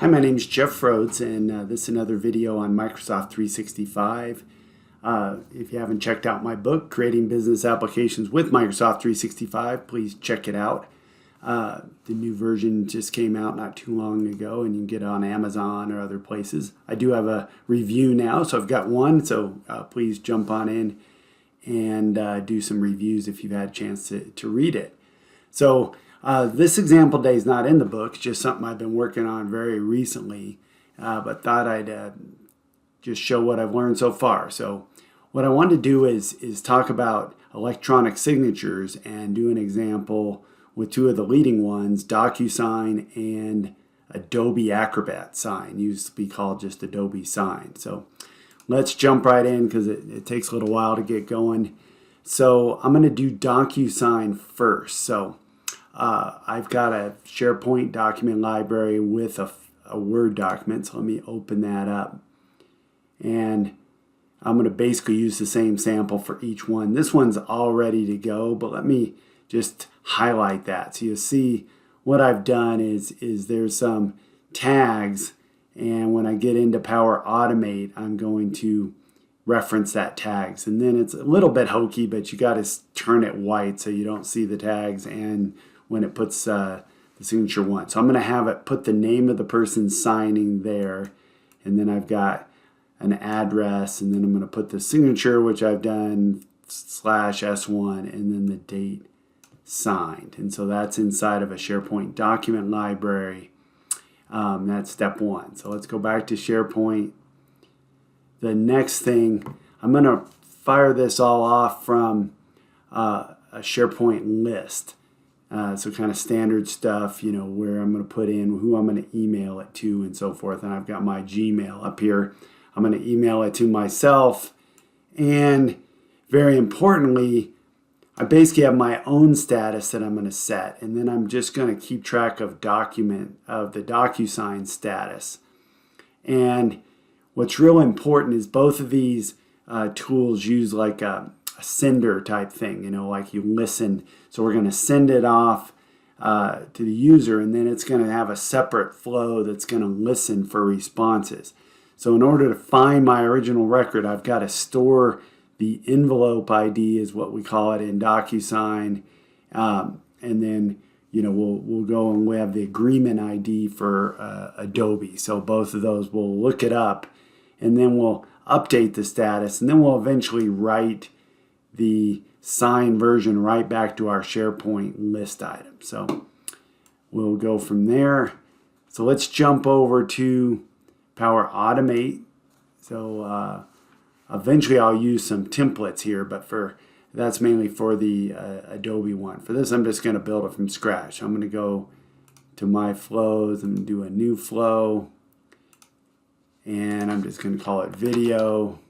Hi, my name is Jeff Rhodes, and this is another video on Microsoft 365. If you haven't checked out my book, Creating Business Applications with Microsoft 365, please check it out. The new version just came out not too long ago, and you can get it on Amazon or other places. I do have a review now, so I've got one, so please jump on in and do some reviews if you've had a chance to read it. So this example day is not in the book, it's just something I've been working on very recently, but thought I'd just show what I've learned so far. So what I want to do is talk about electronic signatures and do an example with two of the leading ones, DocuSign and Adobe Acrobat Sign. Used to be called just Adobe Sign. So let's jump right in because it takes a little while to get going. So I'm going to do DocuSign first. So I've got a SharePoint document library with a Word document, so let me open that up. And I'm going to basically use the same sample for each one. This one's all ready to go, but let me just highlight that. So you'll see what I've done is there's some tags, and when I get into Power Automate, I'm going to reference that tags. And then it's a little bit hokey, but you got to turn it white so you don't see the tags and when it puts the signature one. So I'm going to have it put the name of the person signing there, and then I've got an address, and then I'm going to put the signature, which I've done /S1, and then the date signed. And so that's inside of a SharePoint document library. That's step one. So let's go back to SharePoint. The next thing, I'm going to fire this all off from a SharePoint list. So kind of standard stuff, you know, where I'm going to put in who I'm going to email it to and so forth. And I've got my Gmail up here. I'm going to email it to myself. And very importantly, I basically have my own status that I'm going to set. And then I'm just going to keep track of the DocuSign status. And what's real important is both of these tools use like a sender type thing, you know, like you listen. So we're going to send it off to the user, and then it's going to have a separate flow that's going to listen for responses. So in order to find my original record, I've got to store the envelope ID, is what we call it in DocuSign, and then we'll go and we have the agreement ID for Adobe. So both of those, we'll look it up, and then we'll update the status, and then we'll eventually write the signed version right back to our SharePoint list item. So we'll go from there. So let's jump over to Power Automate. So eventually I'll use some templates here, but that's mainly for the Adobe one. For this, I'm just going to build it from scratch. So I'm going to go to my flows and do a new flow, and I'm just going to call it video.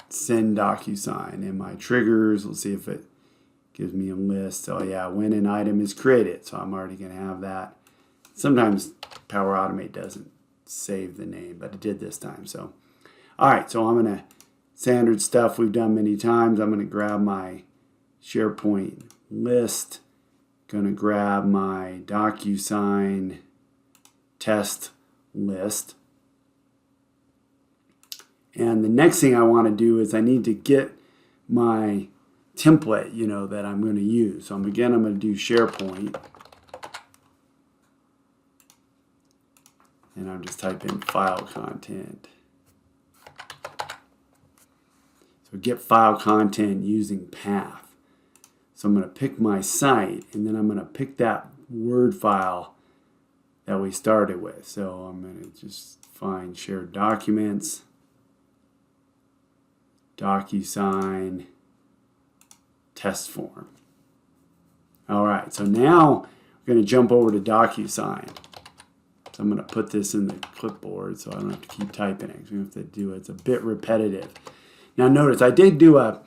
Send DocuSign, and my triggers, let's see if it gives me a list. So yeah, when an item is created, so I'm already going to have that. Sometimes Power Automate doesn't save the name, but it did this time. So all right, so I'm going to, standard stuff we've done many times. I'm going to grab my SharePoint list, going to grab my DocuSign test list. And the next thing I want to do is I need to get my template, that I'm going to use. So again, I'm going to do SharePoint. And I'll just type in file content. So get file content using path. So I'm going to pick my site, and then I'm going to pick that Word file that we started with. So I'm going to just find shared documents, DocuSign, test form. All right, so now we're going to jump over to DocuSign. So I'm going to put this in the clipboard so I don't have to keep typing it. We have to do it. It's a bit repetitive. Now notice I did do a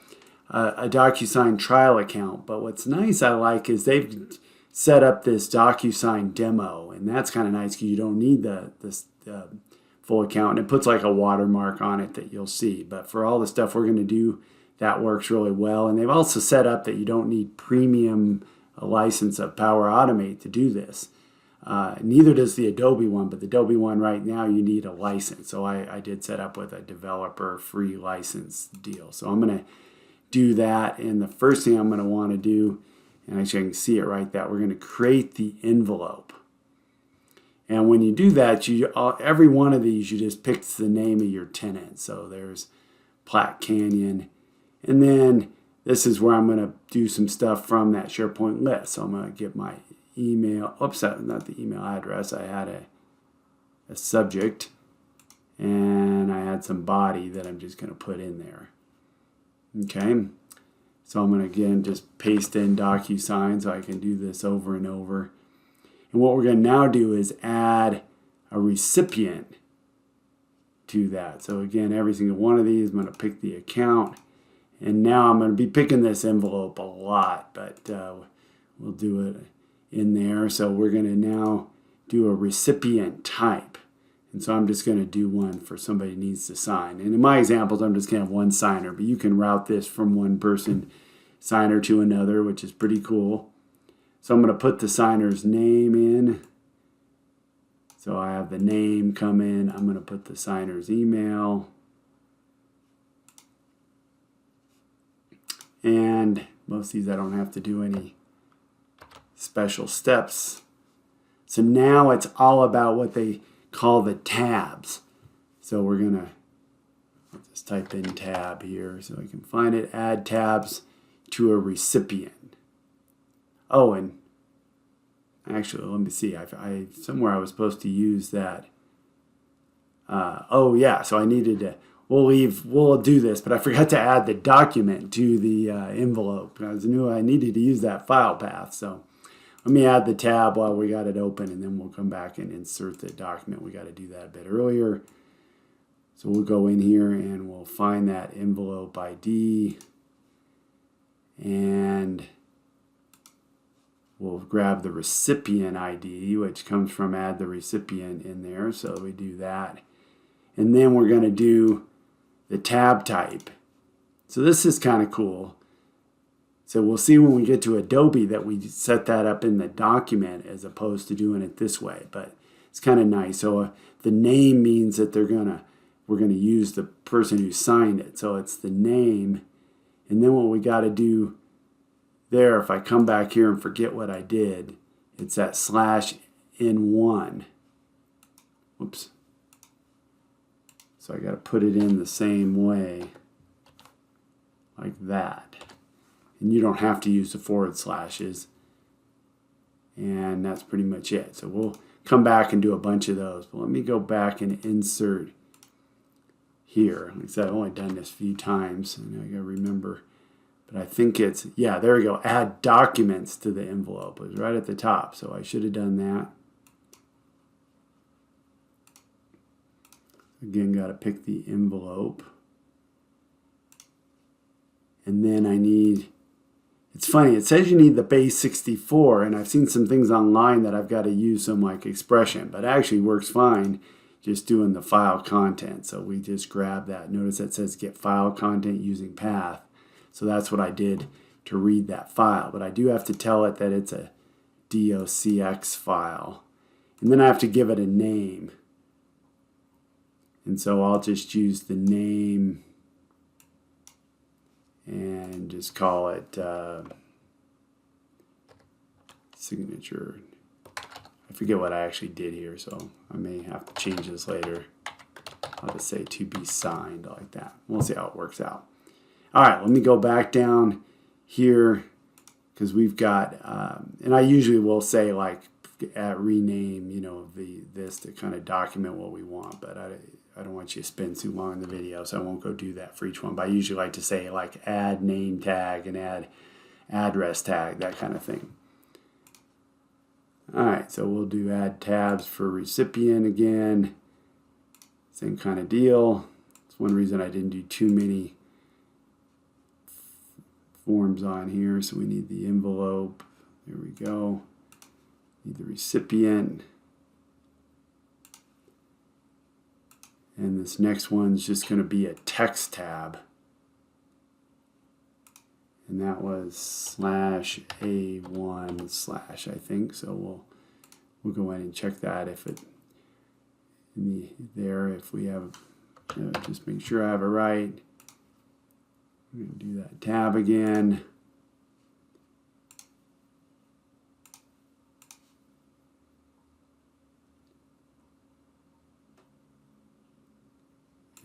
DocuSign trial account, but what's nice I like is they've set up this DocuSign demo, and that's kind of nice because you don't need the full account, and it puts like a watermark on it that you'll see. But for all the stuff we're going to do, that works really well. And they've also set up that you don't need premium a license of Power Automate to do this. Neither does the Adobe one, but the Adobe one right now you need a license. So I did set up with a developer free license deal. So I'm going to do that, and the first thing I'm going to want to do, and actually I can see it right there, we're going to create the envelope. And when you do that, every one of these you just pick the name of your tenant. So there's Platte Canyon, and then this is where I'm going to do some stuff from that SharePoint list. So I'm going to get my email, oops, not the email address. I had a subject, and I had some body that I'm just going to put in there. Okay, so I'm going to again just paste in DocuSign so I can do this over and over. And what we're going to now do is add a recipient to that. So again, every single one of these, I'm going to pick the account. And now I'm going to be picking this envelope a lot, but we'll do it in there. So we're going to now do a recipient type. And so I'm just going to do one for somebody who needs to sign. And in my examples, I'm just going to have one signer, but you can route this from one person signer to another, which is pretty cool. So I'm going to put the signer's name in. So I have the name come in. I'm going to put the signer's email. And most of these I don't have to do any special steps. So now it's all about what they call the tabs. So we're going to just type in tab here so I can find it. Add tabs to a recipient. Oh, and actually, let me see. I somewhere I was supposed to use that. Oh yeah, so I needed to. We'll do this, but I forgot to add the document to the envelope. I knew I needed to use that file path. So let me add the tab while we got it open, and then we'll come back and insert the document. We got to do that a bit earlier. So we'll go in here and we'll find that envelope ID, and we'll grab the recipient ID, which comes from add the recipient in there. So we do that. And then we're going to do the tab type. So this is kind of cool. So we'll see when we get to Adobe that we set that up in the document as opposed to doing it this way. But it's kind of nice. So the name means that we're going to use the person who signed it. So it's the name. And then what we got to do there, if I come back here and forget what I did, it's that /N1. Whoops. So I got to put it in the same way, like that. And you don't have to use the /. And that's pretty much it. So we'll come back and do a bunch of those. But let me go back and insert here. Like I said, I've only done this a few times, and I got to remember. But I think it's, yeah, there we go. Add documents to the envelope. It was right at the top, so I should have done that. Again, got to pick the envelope. And then I need, it's funny, it says you need the base 64, and I've seen some things online that I've got to use some like expression, but it actually works fine just doing the file content. So we just grab that. Notice that says get file content using path. So that's what I did to read that file. But I do have to tell it that it's a docx file. And then I have to give it a name. And so I'll just use the name and just call it signature. I forget what I actually did here, so I may have to change this later. I'll just say to be signed like that. We'll see how it works out. All right, let me go back down here because we've got, and I usually will say like rename, this to kind of document what we want, but I don't want you to spend too long in the video, so I won't go do that for each one. But I usually like to say like add name tag and add address tag, that kind of thing. All right, so we'll do add tabs for recipient again. Same kind of deal. It's one reason I didn't do too many forms on here. So we need the envelope. There we go. Need the recipient. And this next one's just going to be a text tab. and that was /A1/ I think. So we'll go in and check that if it if we have, just make sure I have it right. I'm going to do that tab again.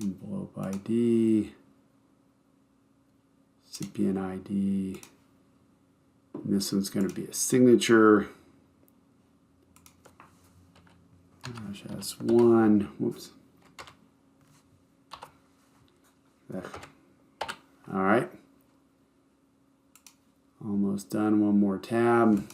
Envelope ID, recipient ID, and this one's going to be a signature. S1, whoops. There. All right. Almost done, one more tab.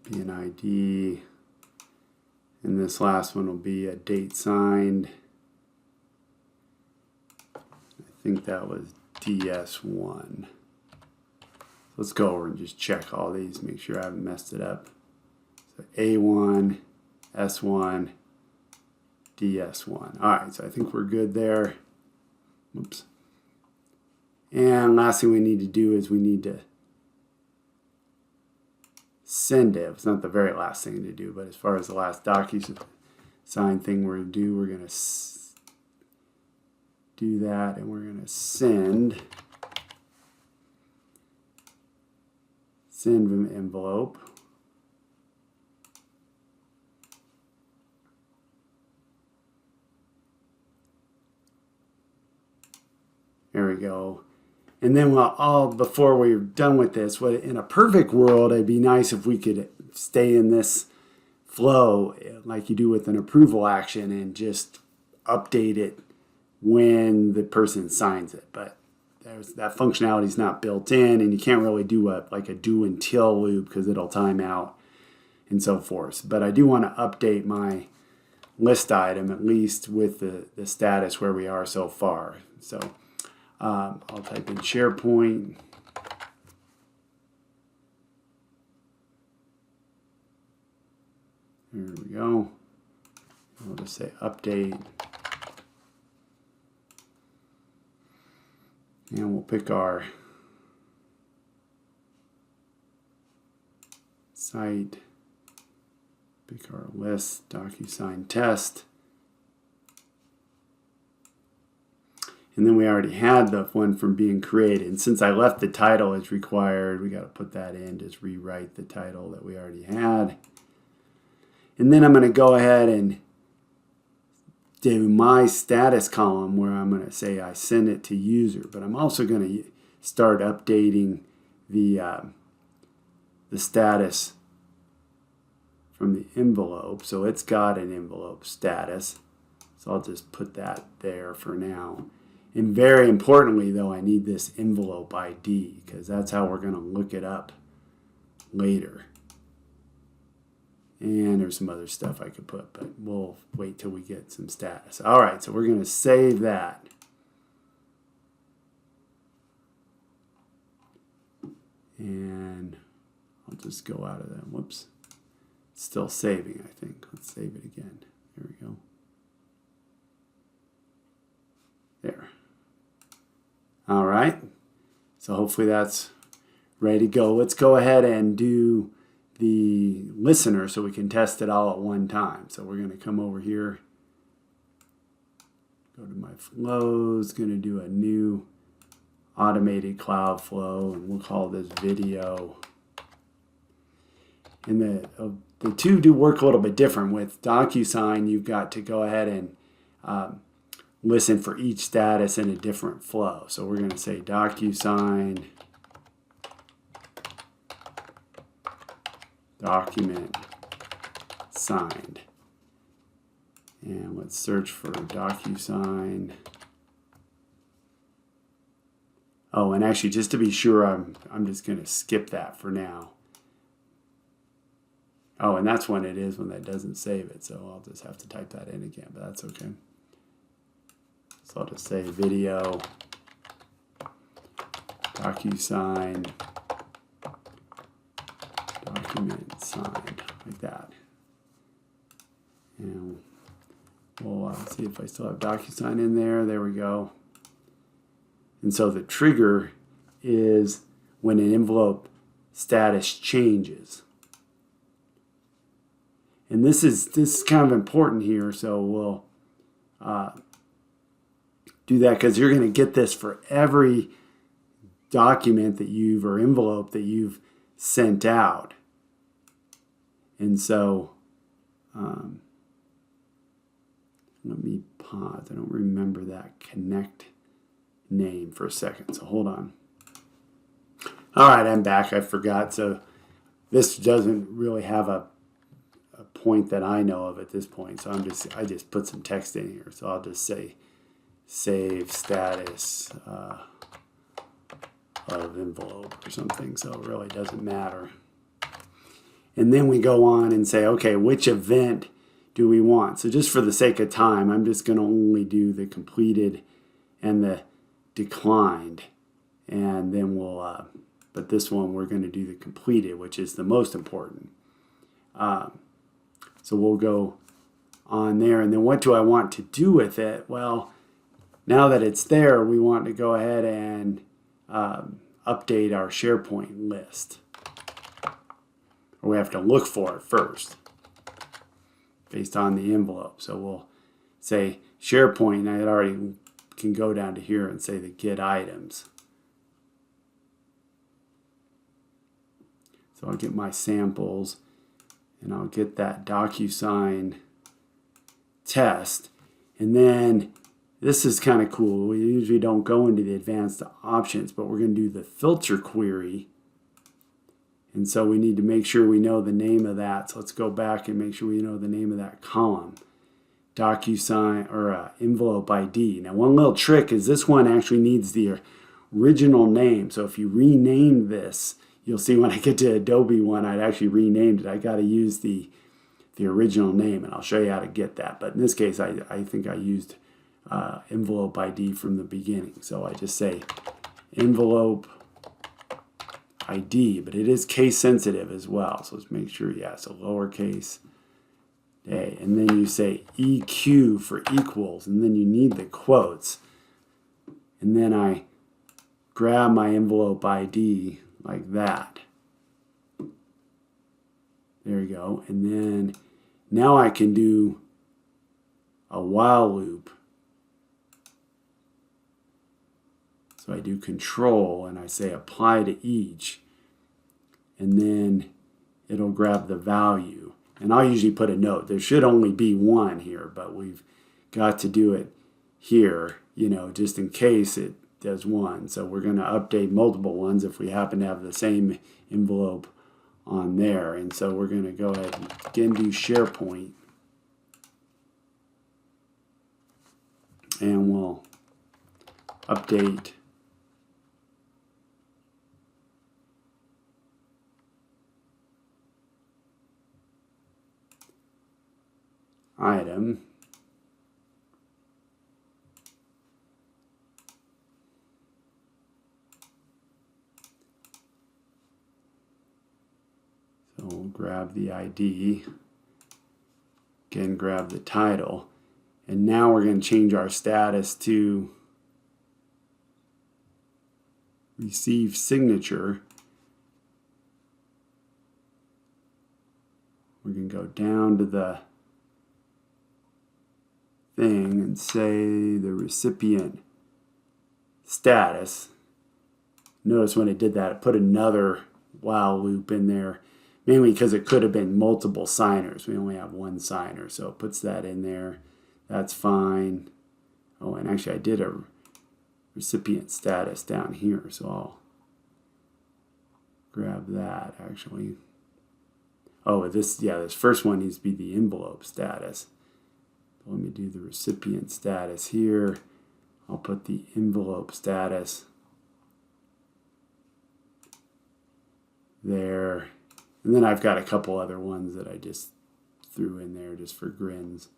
Be an ID, and this last one will be a date signed. I think that was DS1. Let's go over and just check all these, make sure I haven't messed it up. So A1, S1, DS1. All right, so I think we're good there. Oops. And last thing we need to do is we need to send it. It's not the very last thing to do, but as far as the last DocuSign thing we're going to do, we're going to do that, and we're going to send an envelope. There we go. And then before we're done with this, in a perfect world, it'd be nice if we could stay in this flow like you do with an approval action and just update it when the person signs it. But that functionality is not built in, and you can't really do like a do until loop because it'll time out and so forth. But I do want to update my list item at least with the status where we are so far. So I'll type in SharePoint. There we go. I'll just say update. And we'll pick our site, pick our list, DocuSign test. And then we already had the one from being created. And since I left the title as required, we got to put that in, just rewrite the title that we already had. And then I'm going to go ahead and do my status column where I'm going to say I send it to user. But I'm also going to start updating the status from the envelope. So it's got an envelope status. So I'll just put that there for now. And very importantly, though, I need this envelope ID because that's how we're going to look it up later. And there's some other stuff I could put, but we'll wait till we get some status. All right, so we're going to save that. And I'll just go out of that. Whoops. It's still saving, I think. Let's save it again. There we go. There. All right, so hopefully that's ready to go. Let's go ahead and do the listener so we can test it all at one time. So we're going to come over here, go to my flows, going to do a new automated cloud flow, and we'll call this video. And the two do work a little bit different. With DocuSign, you've got to go ahead and listen for each status in a different flow. So we're going to say DocuSign document signed. And let's search for DocuSign. Oh, and actually, just to be sure, I'm just going to skip that for now. Oh, and that's when it is when that doesn't save it. So I'll just have to type that in again, but that's okay. So I'll just say video, DocuSign, document signed, like that. And we'll see if I still have DocuSign in there. There we go. And so the trigger is when an envelope status changes. And this is kind of important here, so we'll do that because you're going to get this for every document that or envelope that you've sent out. And so let me pause. I don't remember that connect name for a second, so hold on. All right, I'm back. I forgot. So this doesn't really have a point that I know of at this point. So I just put some text in here. So I'll just say save status of envelope or something. So it really doesn't matter. And then we go on and say, okay, which event do we want? So just for the sake of time, I'm just going to only do the completed and the declined. And then we'll, but this one we're going to do the completed, which is the most important. So we'll go on there. And then what do I want to do with it? Well, now that it's there, we want to go ahead and update our SharePoint list. Or we have to look for it first based on the envelope. So we'll say SharePoint, and I already can go down to here and say the get items. So I'll get my samples and I'll get that DocuSign test. And then this is kind of cool. We usually don't go into the advanced options, but we're going to do the filter query. And so we need to make sure we know the name of that. So let's go back and make sure we know the name of that column. DocuSign or envelope ID. Now one little trick is this one actually needs the original name. So if you rename this, you'll see when I get to Adobe one, I'd actually renamed it. I got to use the original name, and I'll show you how to get that. But in this case, I think I used envelope ID from the beginning. So I just say envelope ID, but it is case sensitive as well. So let's make sure, yeah, so lowercase a. And then you say EQ for equals, and then you need the quotes. And then I grab my envelope ID like that. There you go. And then now I can do a while loop. So I do control and I say apply to each, and then it'll grab the value. And I'll usually put a note. There should only be one here, but we've got to do it here, you know, just in case it does one. So we're going to update multiple ones if we happen to have the same envelope on there. And so we're going to go ahead and again do SharePoint. And we'll update item. So we'll grab the ID, again grab the title, and now we're going to change our status to receive signature. We're going to go down to the thing and say the recipient status. Notice when it did that, it put another while loop in there, mainly because it could have been multiple signers. We only have one signer, so it puts that in there. That's fine. Oh, and actually I did a recipient status down here, so I'll grab that actually. Oh, this first one needs to be the envelope status. Let me do the recipient status here. I'll put the envelope status there. And then I've got a couple other ones that I just threw in there just for grins.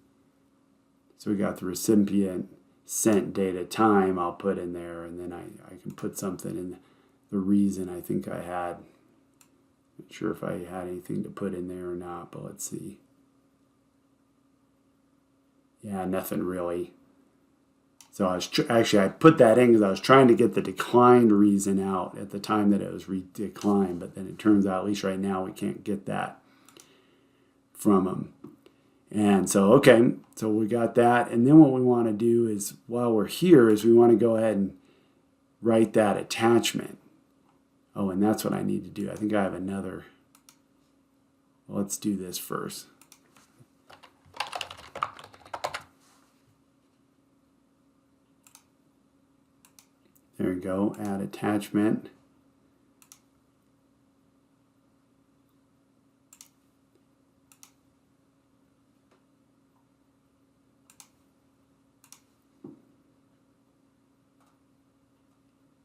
So we got the recipient sent date of time I'll put in there, and then I can put something in the reason I think I had. Not sure if I had anything to put in there or not, but let's see. Yeah, nothing really. So I was actually, I put that in because I was trying to get the declined reason out at the time that it was declined, but then it turns out, at least right now, we can't get that from them. And so, okay, so we got that. And then what we want to do is, while we're here, is we want to go ahead and write that attachment. Oh, and that's what I need to do. I think I have another. Well, let's do this first. There we go, add attachment.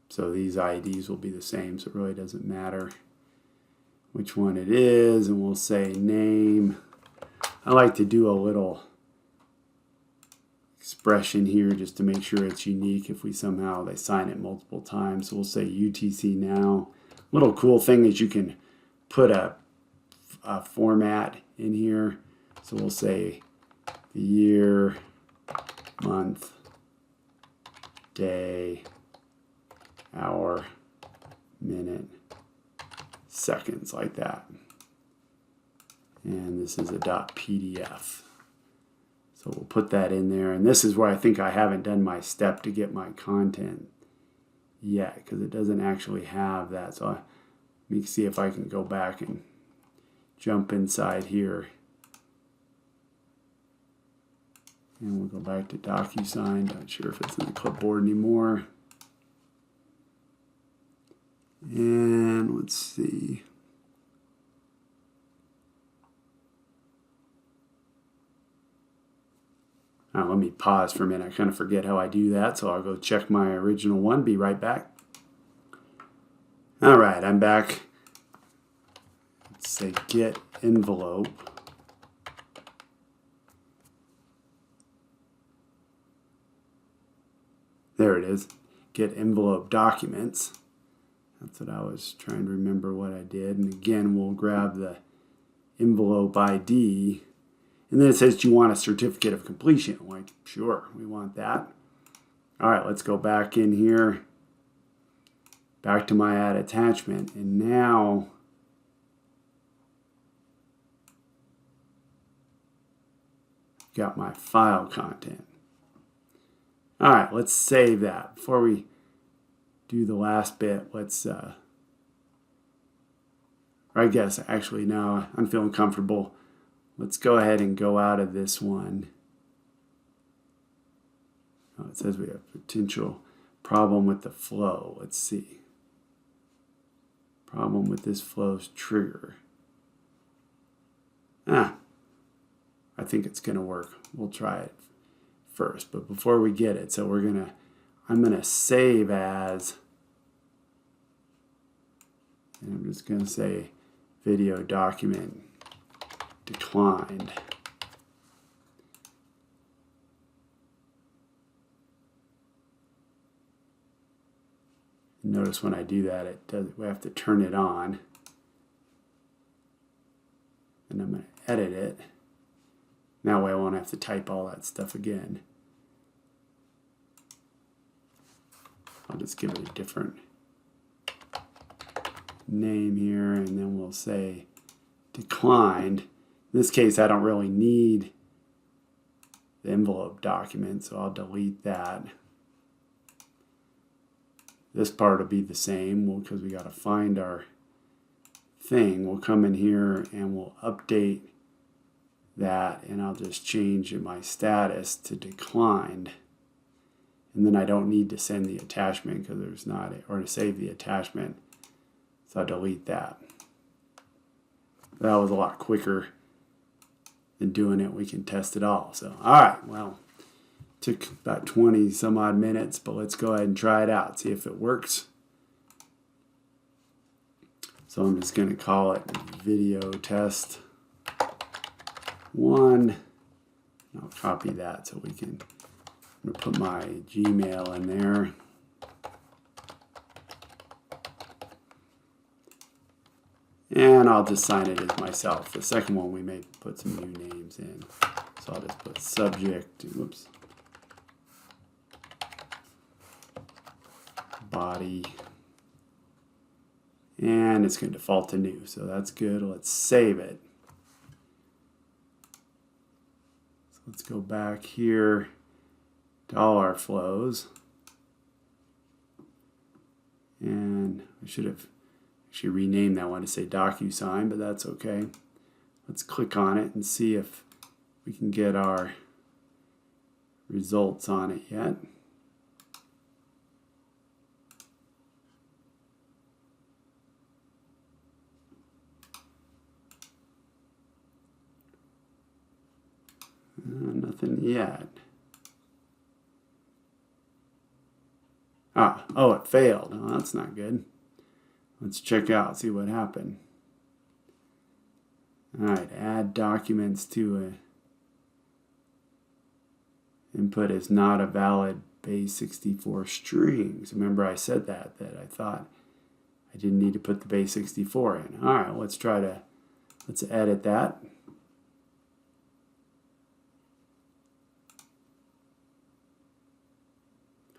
So these IDs will be the same, so it really doesn't matter which one it is, and we'll say name. I like to do a little expression here just to make sure it's unique if we somehow they sign it multiple times. So we'll say UTC now. Little cool thing is you can put a format in here. So we'll say the year, month, day, hour, minute, seconds, like that. And this is a .pdf. So we'll put that in there, and this is where I think I haven't done my step to get my content yet, because it doesn't actually have that. So let me see if I can go back and jump inside here. And we'll go back to DocuSign. Not sure if it's in the clipboard anymore. And let's see. Let me pause for a minute. I kind of forget how I do that, so I'll go check my original one. Be right back. All right, I'm back. Let's say get envelope. There it is. Get envelope documents. That's what I was trying to remember what I did. And again, we'll grab the envelope ID. And then it says, do you want a certificate of completion? I'm like, sure, we want that. All right, let's go back in here, back to my add attachment. And now, got my file content. All right, let's save that. Before we do the last bit, let's, I guess actually now I'm feeling comfortable. Let's go ahead and go out of this one. Oh, it says we have potential problem with the flow. Let's see. Problem with this flow's trigger. I think it's going to work. We'll try it first. But before we get it, so I'm going to save as, and I'm just going to say video document declined. Notice when I do that, we have to turn it on. And I'm going to edit it. That way I won't have to type all that stuff again. I'll just give it a different name here, and then we'll say declined. In this case, I don't really need the envelope document, so I'll delete that. This part will be the same because we got to find our thing. We'll come in here and we'll update that, and I'll just change my status to declined. And then I don't need to send the attachment because there's not, or to save the attachment. So I'll delete that. That was a lot quicker than doing it. We can test it all. So, all right, well, took about 20 some odd minutes, but let's go ahead and try it out, see if it works. So I'm just going to call it video test 1. I'll copy that so we can I'm going to put my Gmail in there. And I'll just sign it as myself. The second one we may put some new names in. So I'll just put subject, whoops, body, and it's going to default to new. So that's good. Let's save it. So let's go back here to all our flows. And I should have actually renamed that one to say DocuSign, but that's okay. Let's click on it and see if we can get our results on it yet. Nothing yet. Oh, it failed. Oh, that's not good. Let's check out, see what happened. All right, add documents to a input is not a valid base 64 strings. Remember I said that I thought I didn't need to put the base 64 in. All right, let's edit that.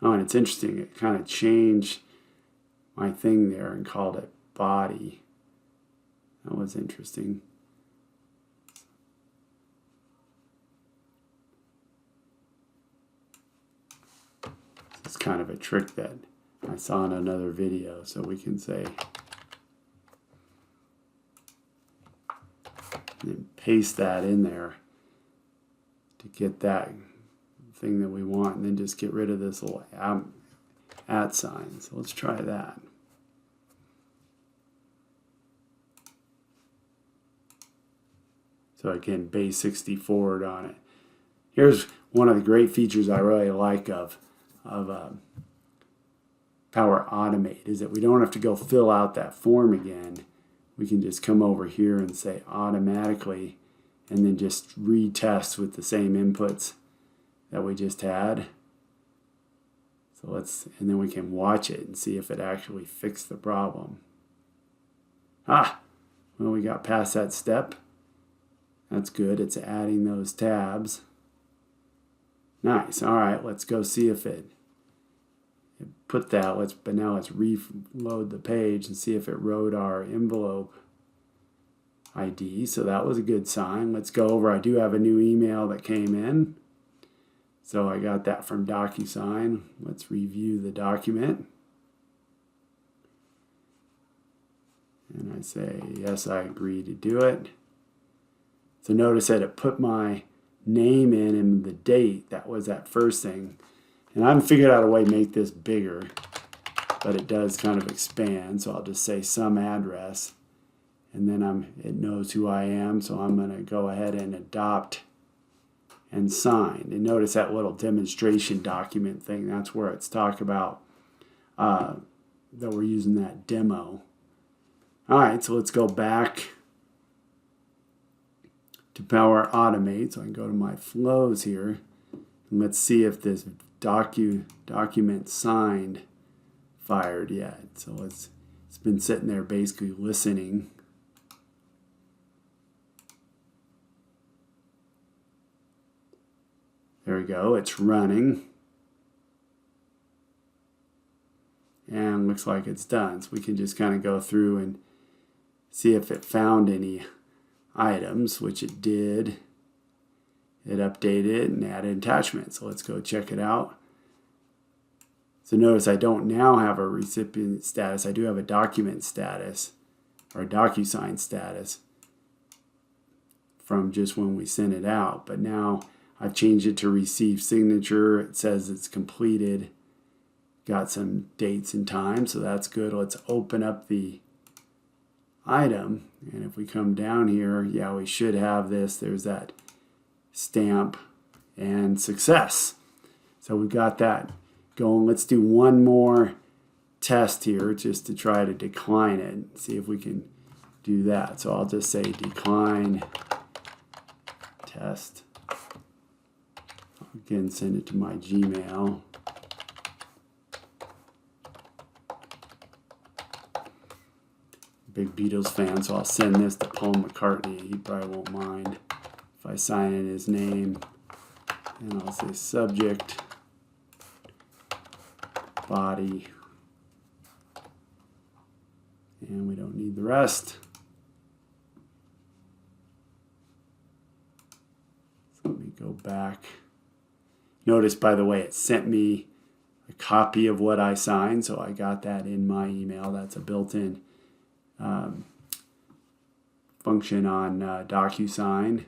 Oh, and it's interesting, it kind of changed my thing there and called it body. That was interesting. It's kind of a trick that I saw in another video, so we can say and paste that in there to get that thing that we want, and then just get rid of this little @ sign. So let's try that. So again, base 64 on it. Here's one of the great features I really like of Power Automate is that we don't have to go fill out that form again. We can just come over here and say automatically, and then just retest with the same inputs that we just had. So and then we can watch it and see if it actually fixed the problem. Well, we got past that step. That's good. It's adding those tabs. Nice. All right, let's go see if it put that. But now let's reload the page and see if it wrote our envelope ID. So that was a good sign. Let's go over. I do have a new email that came in. So I got that from DocuSign. Let's review the document. And I say, yes, I agree to do it. So notice that it put my name in and the date. That was that first thing. And I haven't figured out a way to make this bigger, but it does kind of expand. So I'll just say some address. And then it knows who I am. So I'm going to go ahead and adopt and sign. And notice that little demonstration document thing. That's where it's talk about that we're using that demo. All right, so let's go back to Power Automate. So I can go to my flows here. And let's see if this document signed fired yet. So it's been sitting there basically listening. There we go, it's running. And looks like it's done. So we can just kind of go through and see if it found any items, which it did. It updated and added attachments. So let's go check it out. So notice I don't now have a recipient status. I do have a document status or a DocuSign status from just when we sent it out. But now I've changed it to receive signature. It says it's completed. Got some dates and times, so that's good. Let's open up the item. And if we come down here, yeah, we should have this. There's that stamp and success. So we've got that going. Let's do one more test here just to try to decline it and see if we can do that. So I'll just say decline test. Again, send it to my Gmail. Big Beatles fan, so I'll send this to Paul McCartney. He probably won't mind if I sign in his name. And I'll say subject, body, and we don't need the rest. So let me go back. Notice, by the way, it sent me a copy of what I signed, so I got that in my email. That's a built-in function on DocuSign.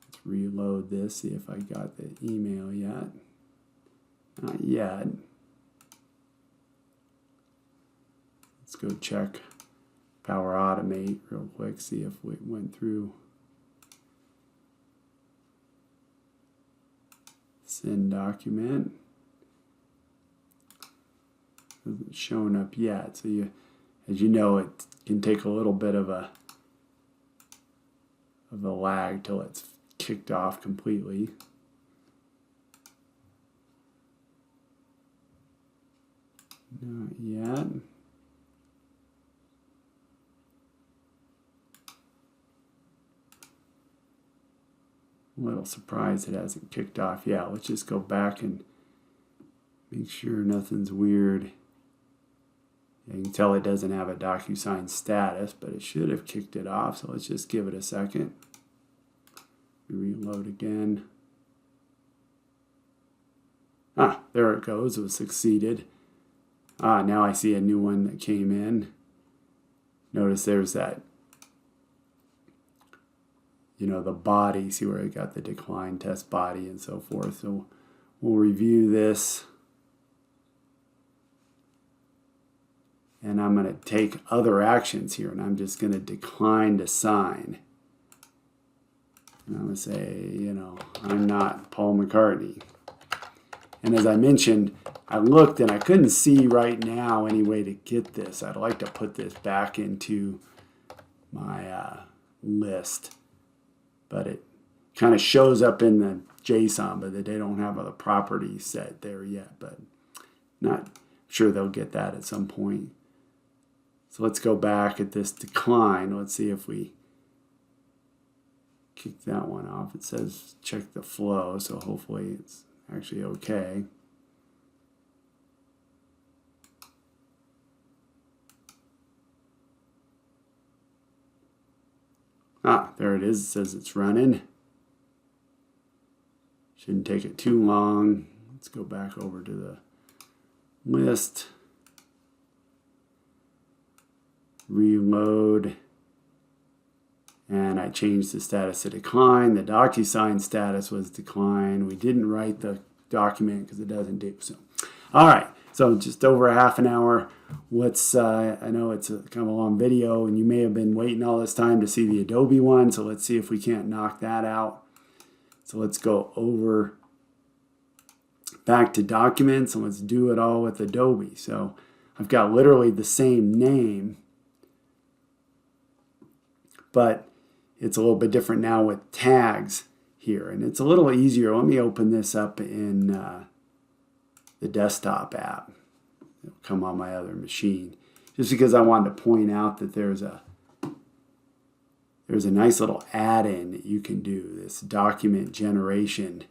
Let's reload this, see if I got the email yet. Not yet. Let's go check Power Automate real quick, see if it went through. Send document. Hasn't shown up yet, so you, as you know, it can take a little bit of a lag till it's kicked off completely. Not yet. I'm a little surprised it hasn't kicked off. Yeah, let's just go back and make sure nothing's weird. You can tell it doesn't have a DocuSign status, but it should have kicked it off, so let's just give it a second. Reload again. Ah, there it goes. It was succeeded. Ah, now I see a new one that came in. Notice there's that, you know, the body. See where I got the decline test body and so forth. So we'll review this. And I'm going to take other actions here, and I'm just going to decline to sign. And I'm going to say, you know, I'm not Paul McCartney. And as I mentioned, I looked and I couldn't see right now any way to get this. I'd like to put this back into my list. But it kind of shows up in the JSON, but they don't have the properties set there yet. But not sure they'll get that at some point. So let's go back at this decline. Let's see if we kick that one off. It says check the flow, so hopefully it's actually okay. Ah, there it is. It says it's running. Shouldn't take it too long. Let's go back over to the list. Reload. And I changed the status to decline. The DocuSign status was decline. We didn't write the document because it doesn't do so. All right. So just over a half an hour. Let's, I know it's kind of a long video and you may have been waiting all this time to see the Adobe one. So let's see if we can't knock that out. So let's go over back to documents and let's do it all with Adobe. So I've got literally the same name, but it's a little bit different now with tags here. And it's a little easier. Let me open this up in the desktop app. It'll come on my other machine. Just because I wanted to point out that there's a nice little add-in that you can do, this document generation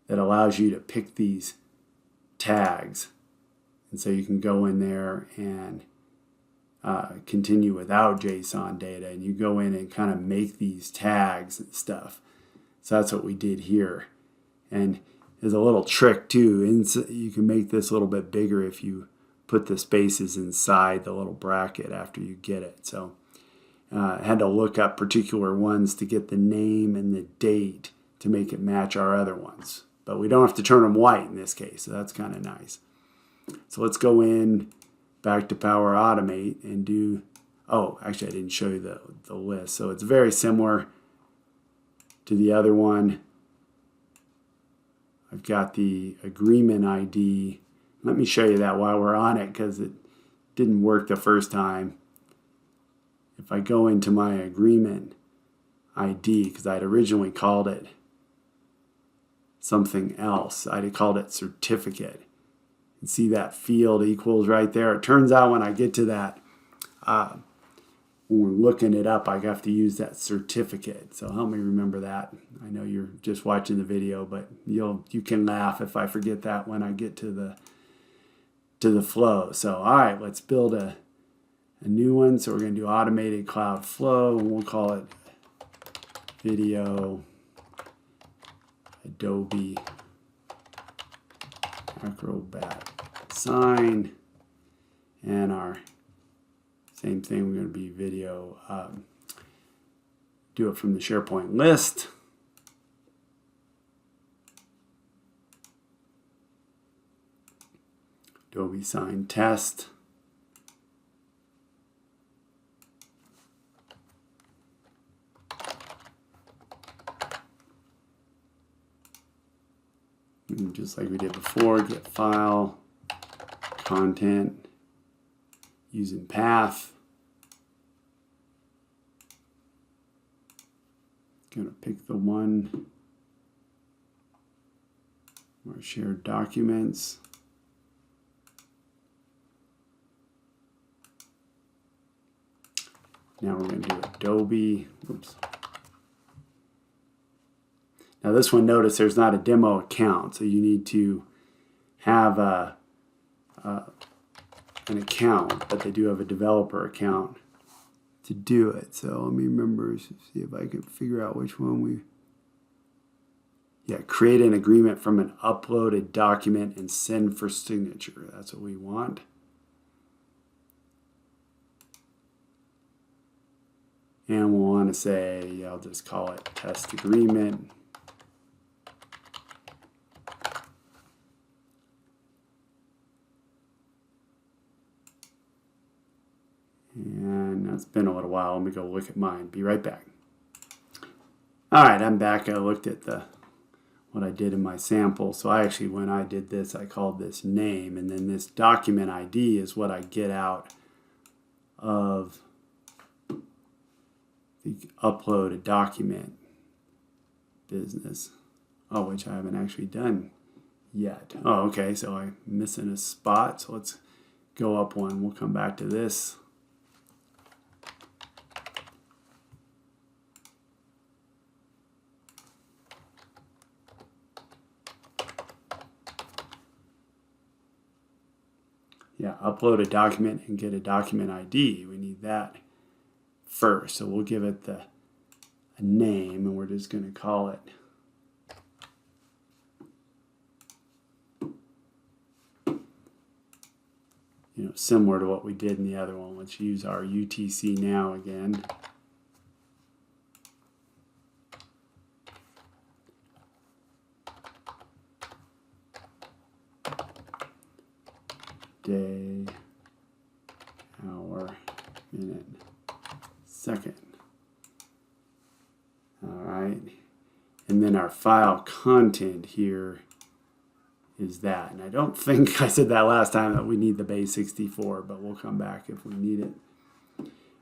that allows you to pick these tags. And so you can go in there and continue without JSON data, and you go in and kind of make these tags and stuff. So that's what we did here. And there's a little trick too. You can make this a little bit bigger if you put the spaces inside the little bracket after you get it. So I had to look up particular ones to get the name and the date to make it match our other ones. But we don't have to turn them white in this case, so that's kind of nice. So let's go in back to Power Automate and do, oh, actually I didn't show you the list. So it's very similar to the other one. I've got the agreement ID. Let me show you that while we're on it because it didn't work the first time. If I go into my agreement ID, because I'd originally called it something else. I'd have called it certificate. And see that field equals right there. It turns out when I get to that, when we're looking it up, I have to use that certificate. So help me remember that. I know you're just watching the video, but you can laugh if I forget that when I get to the flow. So all right, let's build a new one. So we're going to do automated cloud flow, and we'll call it video Adobe Acrobat sign, and our same thing, we're going to be video, do it from the SharePoint list. Adobe sign test. And just like we did before, get file, content, using path. Going to pick the one, our shared documents. Now we're going to do Adobe. Oops. Now this one, notice there's not a demo account, so you need to have an account, but they do have a developer account to do it. So let me remember, see if I can figure out which one create an agreement from an uploaded document and send for signature. That's what we want. And we'll want to say, I'll just call it test agreement. And it's been a little while. Let me go look at mine. Be right back. All right, I'm back. I looked at what I did in my sample. So when I did this, I called this name, and then this document ID is what I get out of the upload a document business. Oh, which I haven't actually done yet. Oh, okay, so I'm missing a spot. So let's go up one. We'll come back to this. Yeah, upload a document and get a document ID. We need that first. So we'll give it a name, and we're just going to call it similar to what we did in the other one. Let's use our UTC now again. Day, hour, minute, second. All right. And then our file content here is that. And I don't think I said that last time that we need the base 64, but we'll come back if we need it.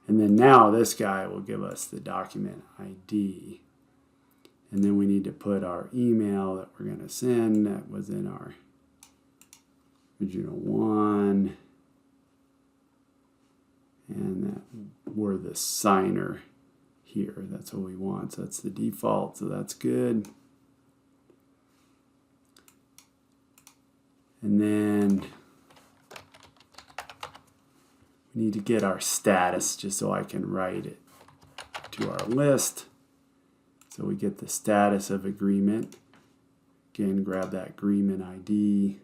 And then now this guy will give us the document ID. And then we need to put our email that we're going to send. That was in our original one, and that we're the signer here. That's what we want. So that's the default. So that's good. And then we need to get our status just so I can write it to our list. So we get the status of agreement. Again, grab that agreement ID.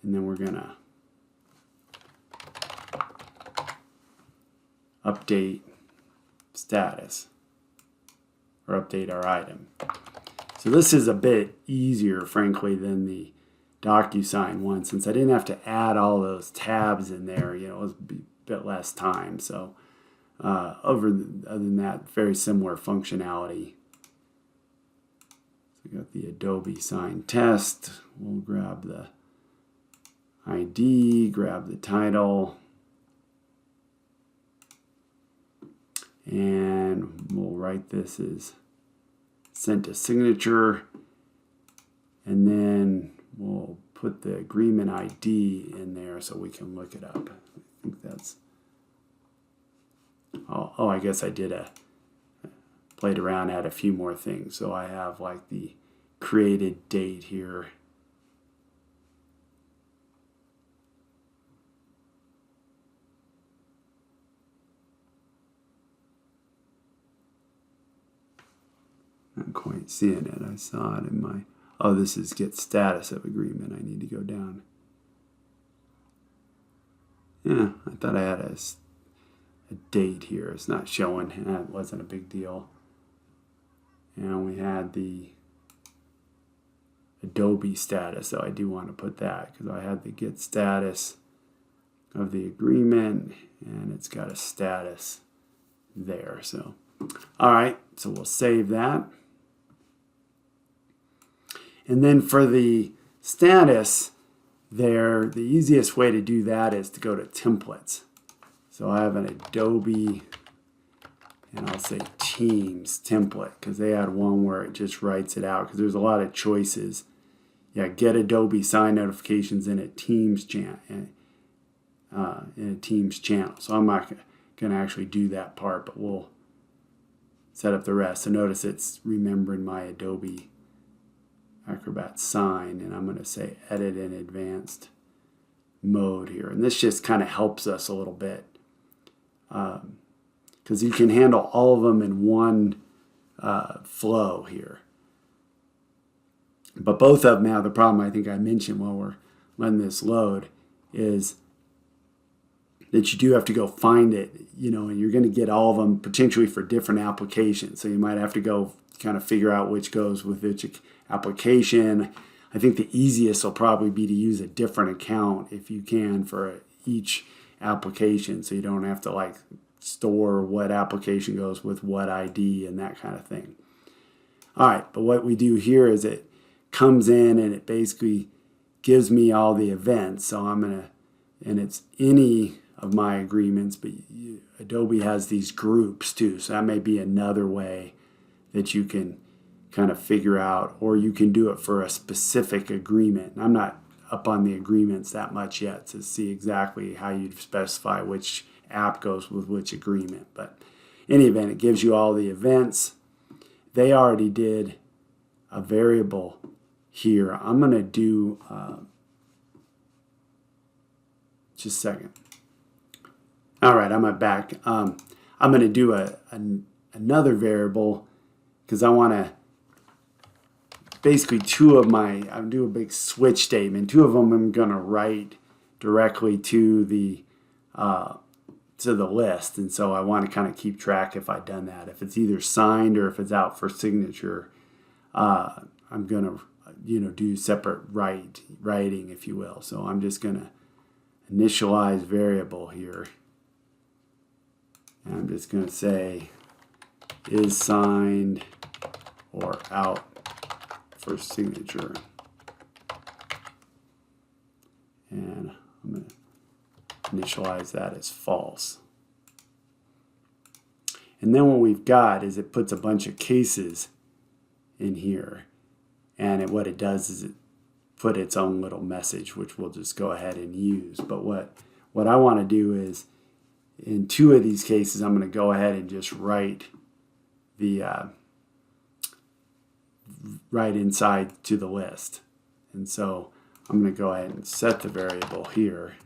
And then we're going to update status, or update our item. So this is a bit easier, frankly, than the DocuSign one, since I didn't have to add all those tabs in there. It was a bit less time. So other than that, very similar functionality. So we got the Adobe sign test. We'll grab the ID, grab the title, and we'll write this as sent to signature. And then we'll put the agreement ID in there so we can look it up. I think that's, oh, I guess I played around, add a few more things. So I have like the created date here. Not quite seeing it. I saw it in my, oh, this is get status of agreement. I need to go down. Yeah, I thought I had a date here. It's not showing. That wasn't a big deal. And we had the Adobe status, so I do want to put that because I had the get status of the agreement, and it's got a status there. So, all right, so we'll save that. And then for the status there, the easiest way to do that is to go to templates. So I have an Adobe, and I'll say Teams template because they had one where it just writes it out because there's a lot of choices. Yeah, get Adobe sign notifications in a Teams channel. So I'm not going to actually do that part, but we'll set up the rest. So notice it's remembering my Adobe Acrobat sign, and I'm going to say edit in advanced mode here. And this just kind of helps us a little bit because you can handle all of them in one flow here. But both of them have the problem I think I mentioned while we're letting this load is that you do have to go find it, and you're going to get all of them potentially for different applications. So you might have to go kind of figure out which goes with which application. I think the easiest will probably be to use a different account if you can for each application, so you don't have to like store what application goes with what ID and that kind of thing. All right, but what we do here is it comes in and it basically gives me all the events. So I'm going to, and it's any of my agreements, but Adobe has these groups too. So that may be another way that you can kind of figure out, or you can do it for a specific agreement. I'm not up on the agreements that much yet to see exactly how you'd specify which app goes with which agreement. But in any event, it gives you all the events. They already did a variable here. I'm going to do, just a second. All right, I'm back. I'm going to do another variable because I want to basically I'm doing a big switch statement. Two of them I'm going to write directly to the list, and so I want to kind of keep track if I've done that. If it's either signed or if it's out for signature, I'm going to do separate writing, if you will. So I'm just going to initialize variable here. And I'm just going to say is signed or out for signature. And I'm going to initialize that as false. And then what we've got is it puts a bunch of cases in here. And what it does is it put its own little message, which we'll just go ahead and use. But what I want to do is, in two of these cases, I'm going to go ahead and just write the right inside to the list. And so I'm going to go ahead and set the variable here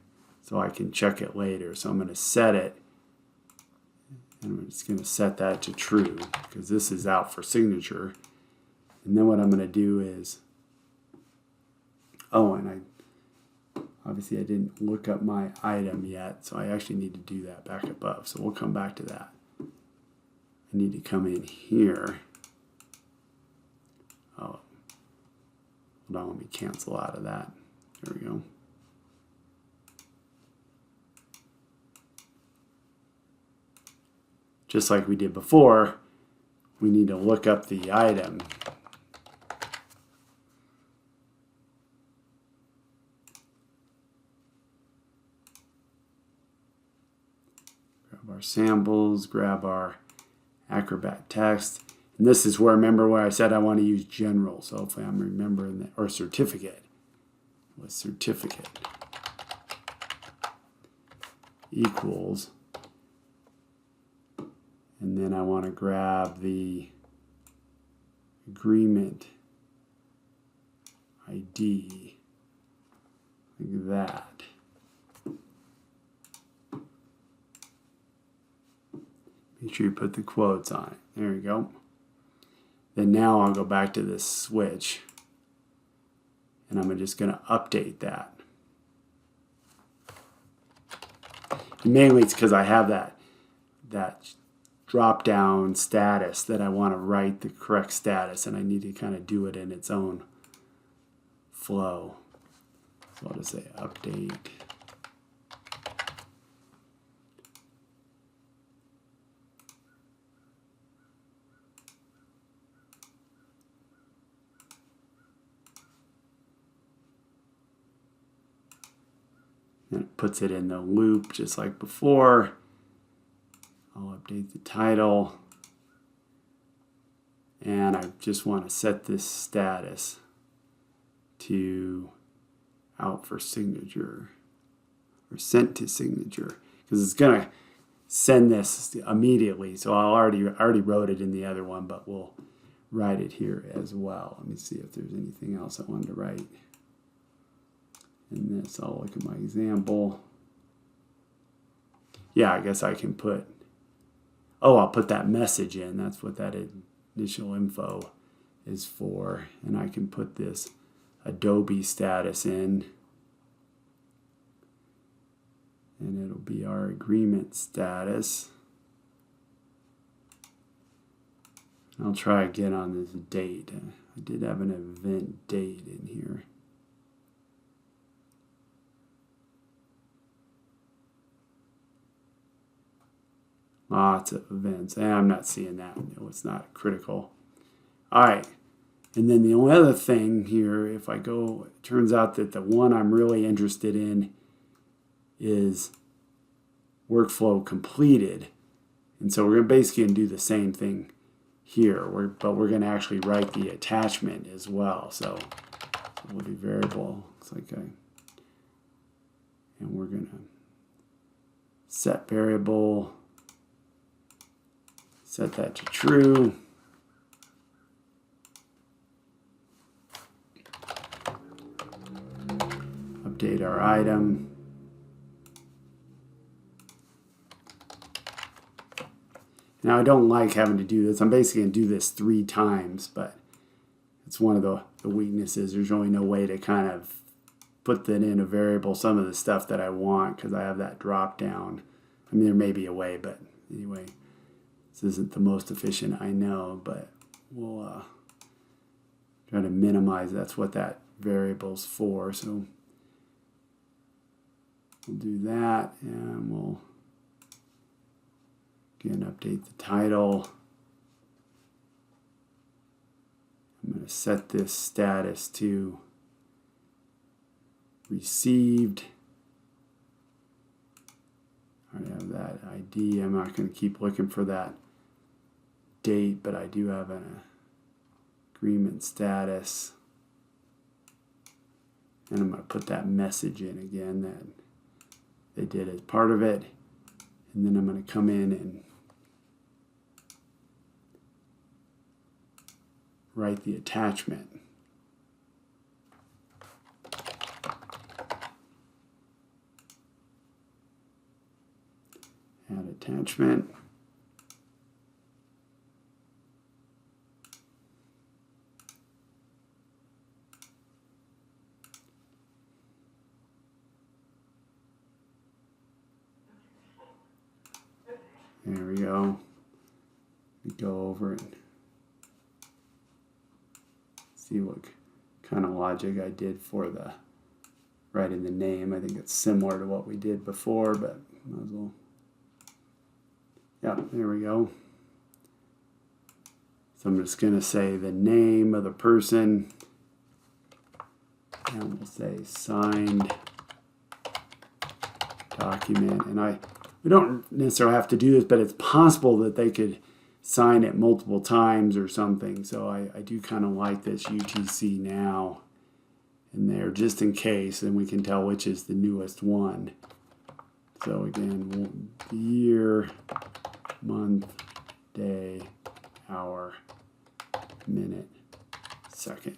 so I can check it later. So I'm going to set it, and I'm just going to set that to true because this is out for signature. And then what I'm going to do is, and obviously I didn't look up my item yet, so I actually need to do that back above. So we'll come back to that. I need to come in here. Oh, hold on, let me cancel out of that. There we go. Just like we did before, we need to look up the item. Grab our samples, grab our Acrobat text, And this is where, remember where I said I want to use general. So if I'm remembering that, or certificate, with certificate equals, and then I want to grab the agreement ID, like that. Make sure you put the quotes on it. There you go. Then now I'll go back to this switch, and I'm just going to update that. And mainly it's because I have that drop-down status that I want to write the correct status, and I need to kind of do it in its own flow. So I'll just say update. And it puts it in the loop just like before. I'll update the title. And I just want to set this status to out for signature or sent to signature, because it's going to send this immediately. So I already wrote it in the other one, but we'll write it here as well. Let me see if there's anything else I wanted to write. In this, I'll look at my example. Yeah, I guess I can put, I'll put that message in. That's what that initial info is for. And I can put this Adobe status in. And it'll be our agreement status. I'll try again on this date. I did have an event date in here. Lots of events. I'm not seeing that. No, it's not critical. All right. And then the only other thing here, if I go, it turns out that the one I'm really interested in is workflow completed. And so we're basically going to do the same thing here, but we're going to actually write the attachment as well. So we'll do variable. Looks like and we're going to set variable. Set that to true. Update our item. Now I don't like having to do this. I'm basically going to do this 3 times, but it's one of the weaknesses. There's really no way to kind of put that in a variable, some of the stuff that I want, because I have that drop down. I mean, there may be a way, but anyway. This isn't the most efficient, I know, but we'll try to minimize. That's what that variable's for. So we'll do that, and we'll again update the title. I'm going to set this status to received. I already have that ID. I'm not going to keep looking for that date, but I do have an agreement status. And I'm going to put that message in again that they did as part of it. And then I'm going to come in and write the attachment. Add attachment. There we go. We go over it. See what kind of logic I did for the writing the name. I think it's similar to what we did before, but might as well. Yeah, there we go. So I'm just going to say the name of the person, and we'll say signed document. And we don't necessarily have to do this, but it's possible that they could sign it multiple times or something. So I do kind of like this UTC now in there just in case, and we can tell which is the newest one. So again, year, month, day, hour, minute, second.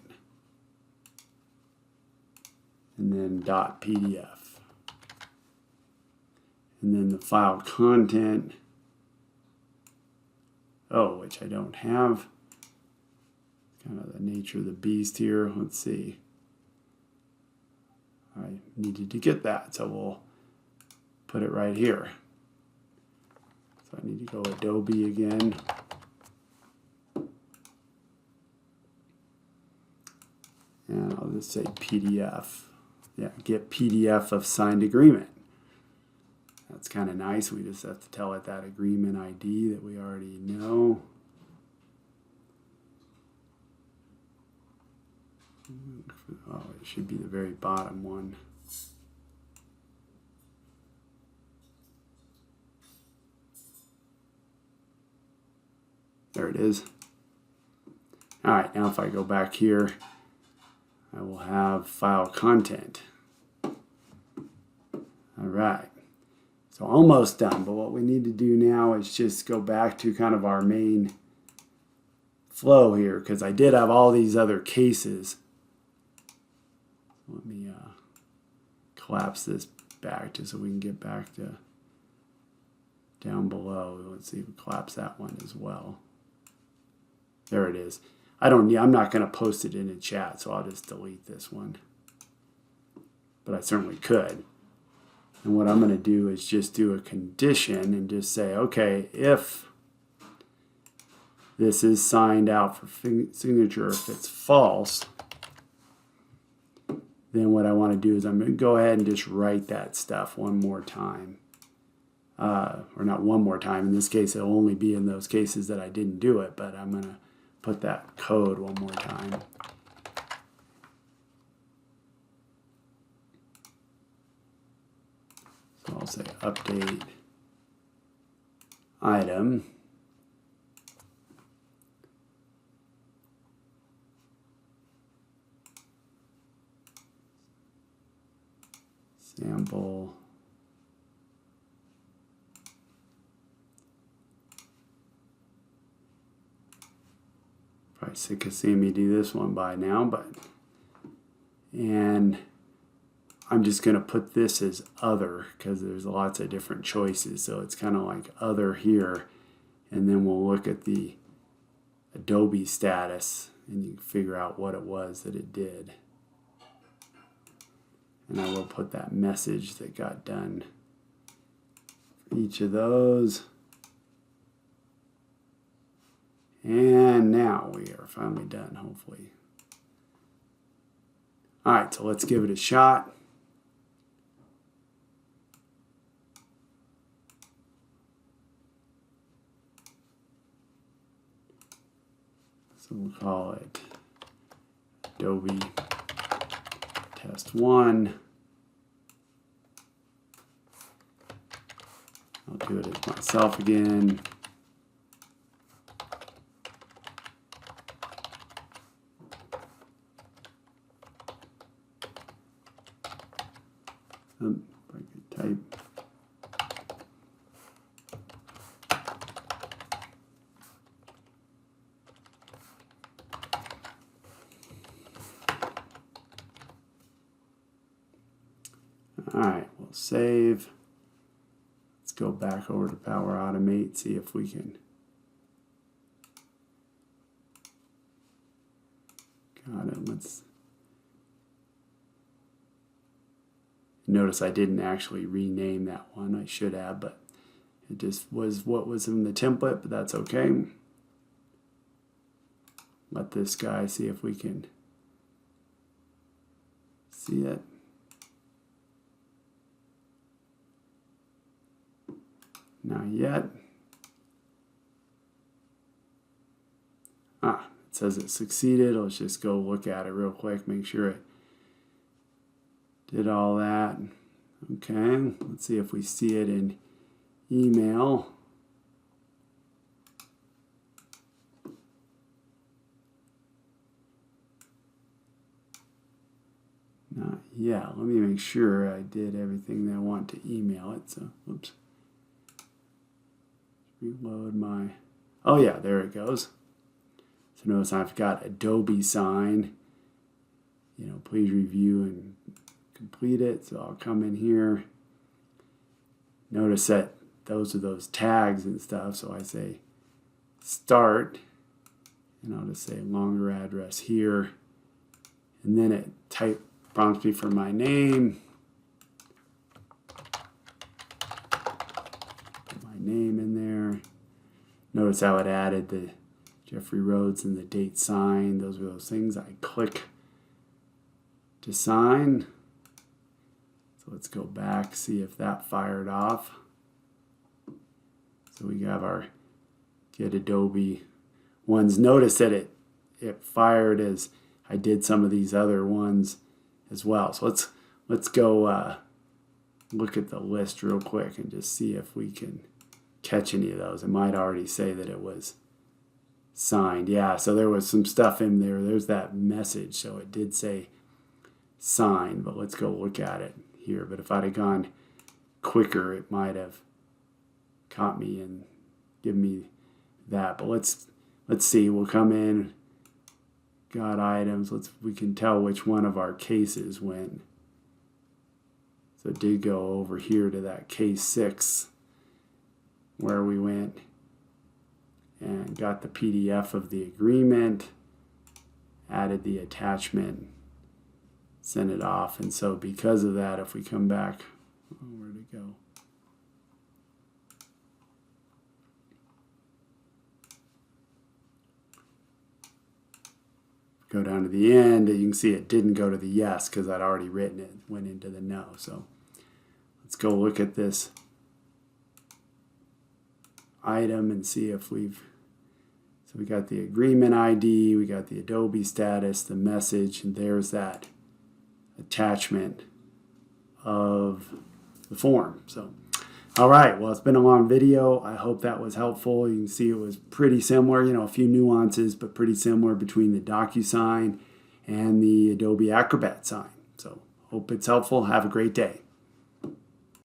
And then .pdf. And then the file content, which I don't have. Kind of the nature of the beast here. Let's see. I needed to get that, so we'll put it right here. So I need to go Adobe again. And I'll just say PDF. Yeah, get PDF of signed agreement. That's kind of nice. We just have to tell it that agreement ID that we already know. Oh, it should be the very bottom one. There it is. All right, now if I go back here, I will have file content. All right. So almost done, but what we need to do now is just go back to kind of our main flow here, because I did have all these other cases. Let me collapse this back just so we can get back to down below. Let's see if we collapse that one as well. There it is. I'm not going to post it in a chat, so I'll just delete this one. But I certainly could. And what I'm going to do is just do a condition and just say, okay, if this is signed out for signature, if it's false, then what I want to do is I'm going to go ahead and just write that stuff one more time. Or not one more time. In this case, it'll only be in those cases that I didn't do it, but I'm going to put that code one more time. So I'll say update item. Sample. Probably sick of seeing me do this one by now, and I'm just going to put this as other because there's lots of different choices. So it's kind of like other here, and then we'll look at the Adobe status and you can figure out what it was that it did. And I will put that message that got done for each of those. And now we are finally done, hopefully. All right, so let's give it a shot. So we'll call it Adobe Test 1. I'll do it as myself again. If I could type. All right, we'll save. Let's go back over to Power Automate, see if we can. Got it. Let's notice I didn't actually rename that one. I should have, but it just was what was in the template, but that's okay. Let this guy see if we can see it. Not yet. It says it succeeded. Let's just go look at it real quick, make sure it did all that. Okay, let's see if we see it in email. let me make sure I did everything that I want to email it. So, oops. Reload my, oh yeah, there it goes. So notice I've got Adobe Sign. Please review and complete it. So I'll come in here. Notice that those are those tags and stuff. So I say start, and I'll just say longer address here. And then it prompts me for my name. Put my name in there. Notice how it added the Jeffrey Rhodes and the date signed. Those are those things. I click to sign. So let's go back, see if that fired off. So we have our Get Adobe ones. Notice that it fired as I did some of these other ones as well. So let's go look at the list real quick and just see if we can catch any of those. It might already say that it was signed. Yeah, so there was some stuff in there. There's that message. So it did say signed, but let's go look at it here. But if I'd have gone quicker, it might have caught me and given me that. But let's see. We'll come in, got items. We can tell which one of our cases went. So it did go over here to that case 6 where we went and got the PDF of the agreement, added the attachment, sent it off. And so because of that, if we come back, where'd it go? Go down to the end, you can see it didn't go to the yes because I'd already written it, went into the no. So let's go look at this item and see if so we got the agreement ID, we got the Adobe status, the message, and there's that attachment of the form. So, all right, well, it's been a long video. I hope that was helpful. You can see it was pretty similar, a few nuances, but pretty similar between the DocuSign and the Adobe Acrobat sign. So, hope it's helpful. Have a great day.